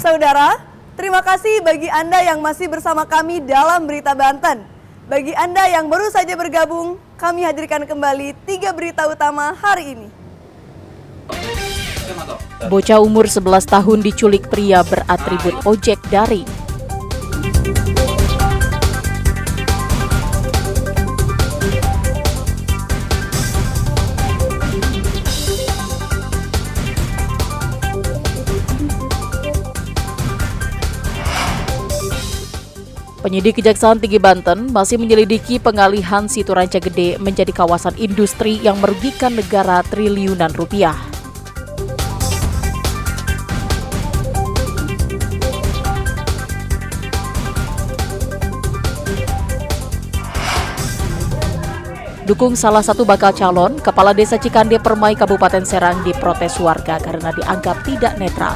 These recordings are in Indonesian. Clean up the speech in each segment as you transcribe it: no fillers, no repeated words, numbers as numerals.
Saudara, terima kasih bagi Anda yang masih bersama kami dalam Berita Banten. Bagi Anda yang baru saja bergabung, kami hadirkan kembali 3 berita utama hari ini. Bocah umur 11 tahun diculik pria beratribut ojek daring. Penyidik Kejaksaan Tinggi Banten masih menyelidiki pengalihan Situ Rancagede menjadi kawasan industri yang merugikan negara triliunan rupiah. Dukung salah satu bakal calon, Kepala Desa Cikande Permai Kabupaten Serang diprotes warga karena dianggap tidak netral.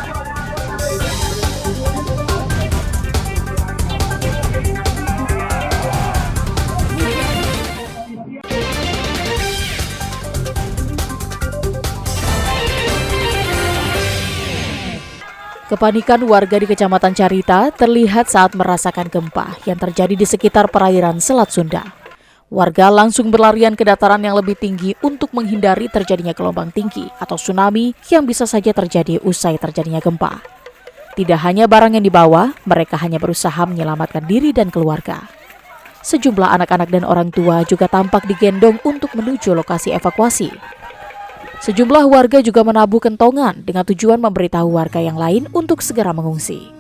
Kepanikan warga di Kecamatan Carita terlihat saat merasakan gempa yang terjadi di sekitar perairan Selat Sunda. Warga langsung berlarian ke dataran yang lebih tinggi untuk menghindari terjadinya gelombang tinggi atau tsunami yang bisa saja terjadi usai terjadinya gempa. Tidak hanya barang yang dibawa, mereka hanya berusaha menyelamatkan diri dan keluarga. Sejumlah anak-anak dan orang tua juga tampak digendong untuk menuju lokasi evakuasi. Sejumlah warga juga menabuh kentongan dengan tujuan memberitahu warga yang lain untuk segera mengungsi.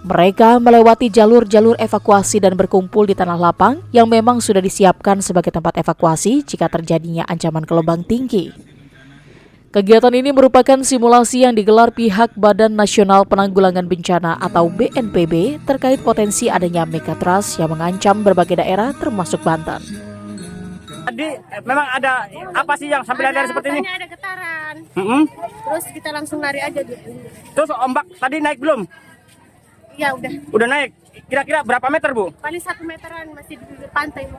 Mereka melewati jalur-jalur evakuasi dan berkumpul di tanah lapang yang memang sudah disiapkan sebagai tempat evakuasi jika terjadinya ancaman gelombang tinggi. Kegiatan ini merupakan simulasi yang digelar pihak Badan Nasional Penanggulangan Bencana atau BNPB terkait potensi adanya megatrust yang mengancam berbagai daerah termasuk Banten. Jadi memang ada apa sih yang sampai lari seperti ini? Ada getaran. Terus Kita langsung lari aja gitu. Terus ombak tadi naik belum? Ya udah. Udah naik. Kira-kira berapa meter, Bu? Paling 1 meteran masih di pantai.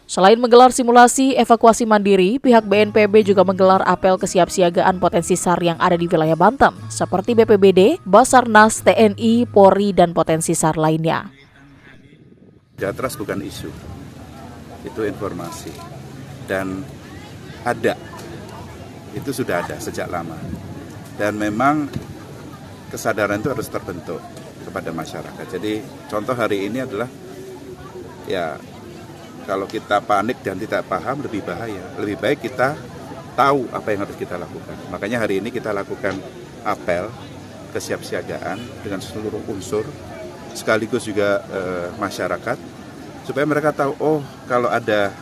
Selain menggelar simulasi evakuasi mandiri, pihak BNPB juga menggelar apel kesiapsiagaan potensi SAR yang ada di wilayah Banten, seperti BPBD, Basarnas, TNI, Polri, dan potensi SAR lainnya. Megatrust bukan isu, itu informasi. Dan ada, itu sudah ada sejak lama. Dan memang kesadaran itu harus terbentuk kepada masyarakat. Jadi contoh hari ini adalah ya kalau kita panik dan tidak paham lebih bahaya. Lebih baik kita tahu apa yang harus kita lakukan. Makanya hari ini kita lakukan apel kesiapsiagaan dengan seluruh unsur sekaligus juga masyarakat supaya mereka tahu oh kalau ada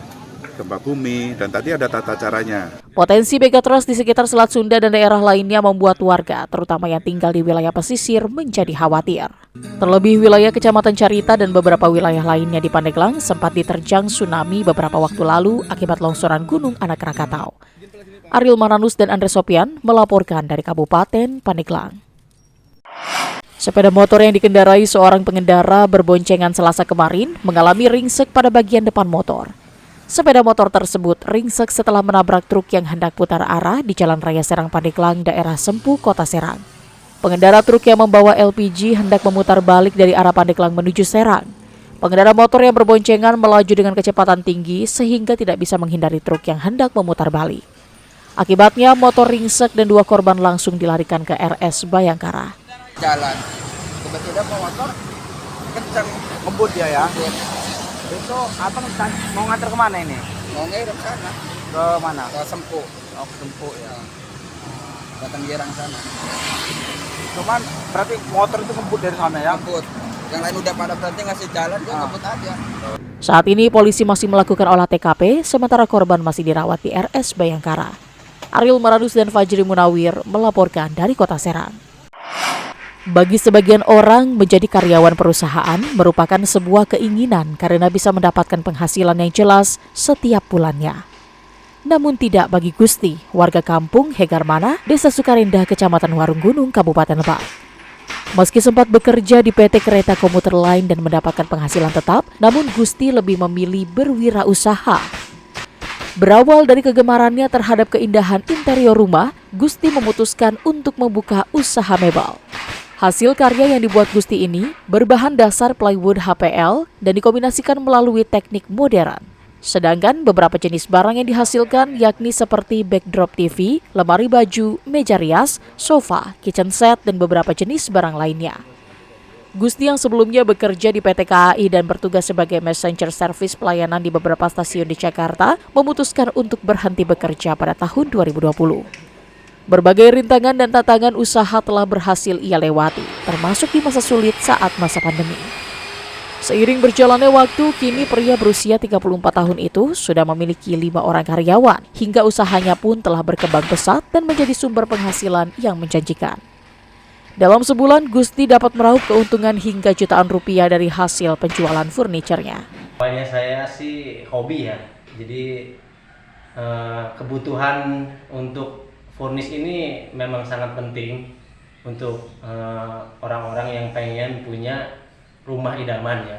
gempa bumi, dan tadi ada tata caranya. Potensi megatrust di sekitar Selat Sunda dan daerah lainnya membuat warga, terutama yang tinggal di wilayah pesisir, menjadi khawatir. Terlebih wilayah Kecamatan Carita dan beberapa wilayah lainnya di Pandeglang sempat diterjang tsunami beberapa waktu lalu akibat longsoran Gunung Anak Rakatau. Ariel Maranus dan Andre Sopian melaporkan dari Kabupaten Pandeglang. Sepeda motor yang dikendarai seorang pengendara berboncengan Selasa kemarin mengalami ringsek pada bagian depan motor. Sepeda motor tersebut ringsek setelah menabrak truk yang hendak putar arah di Jalan Raya Serang Pandeglang, daerah Sempu, Kota Serang. Pengendara truk yang membawa LPG hendak memutar balik dari arah Pandeglang menuju Serang. Pengendara motor yang berboncengan melaju dengan kecepatan tinggi sehingga tidak bisa menghindari truk yang hendak memutar balik. Akibatnya motor ringsek dan 2 korban langsung dilarikan ke RS Bayangkara. Jalan, tiba-tiba motor kenceng ngebut dia ya. Itu abang mau nganter kemana ini? Mau ngirim sana. Ke mana? Ke Sempu. Oh, ke Sempu ya. Datang Girang sana. Cuman berarti motor itu ngebut dari sana ya? Ngebut. Yang lain udah pada berhenti ngasih jalan, dia ngebut aja. Saat ini polisi masih melakukan olah TKP, sementara korban masih dirawat di RS Bayangkara. Ariel Maradus dan Fajri Munawir melaporkan dari Kota Serang. Bagi sebagian orang, menjadi karyawan perusahaan merupakan sebuah keinginan karena bisa mendapatkan penghasilan yang jelas setiap bulannya. Namun tidak bagi Gusti, warga kampung Hegarmana, Desa Sukarindah, Kecamatan Warung Gunung, Kabupaten Lebak. Meski sempat bekerja di PT Kereta Komuter Line dan mendapatkan penghasilan tetap, namun Gusti lebih memilih berwirausaha. Berawal dari kegemarannya terhadap keindahan interior rumah, Gusti memutuskan untuk membuka usaha mebel. Hasil karya yang dibuat Gusti ini berbahan dasar plywood HPL dan dikombinasikan melalui teknik modern. Sedangkan beberapa jenis barang yang dihasilkan yakni seperti backdrop TV, lemari baju, meja rias, sofa, kitchen set, dan beberapa jenis barang lainnya. Gusti yang sebelumnya bekerja di PT KAI dan bertugas sebagai messenger service pelayanan di beberapa stasiun di Jakarta, memutuskan untuk berhenti bekerja pada tahun 2020. Berbagai rintangan dan tantangan usaha telah berhasil ia lewati, termasuk di masa sulit saat masa pandemi. Seiring berjalannya waktu, kini pria berusia 34 tahun itu sudah memiliki 5 orang karyawan, hingga usahanya pun telah berkembang pesat dan menjadi sumber penghasilan yang menjanjikan. Dalam sebulan, Gusti dapat meraup keuntungan hingga jutaan rupiah dari hasil penjualan furniturnya. Awalnya saya sih hobi ya, jadi kebutuhan untuk furnis ini memang sangat penting untuk orang-orang yang pengen punya rumah idaman ya.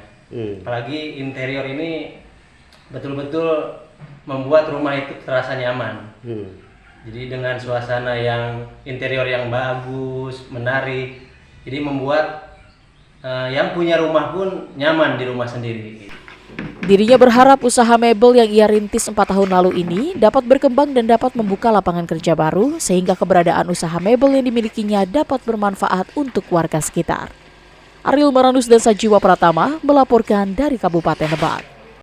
Apalagi interior ini betul-betul membuat rumah itu terasa nyaman. Jadi dengan suasana yang interior yang bagus, menarik, jadi membuat yang punya rumah pun nyaman di rumah sendiri. Dirinya berharap usaha mebel yang ia rintis 4 tahun lalu ini dapat berkembang dan dapat membuka lapangan kerja baru sehingga keberadaan usaha mebel yang dimilikinya dapat bermanfaat untuk warga sekitar. Ariel Maranus dan Sajiwa Pratama melaporkan dari Kabupaten Lebak.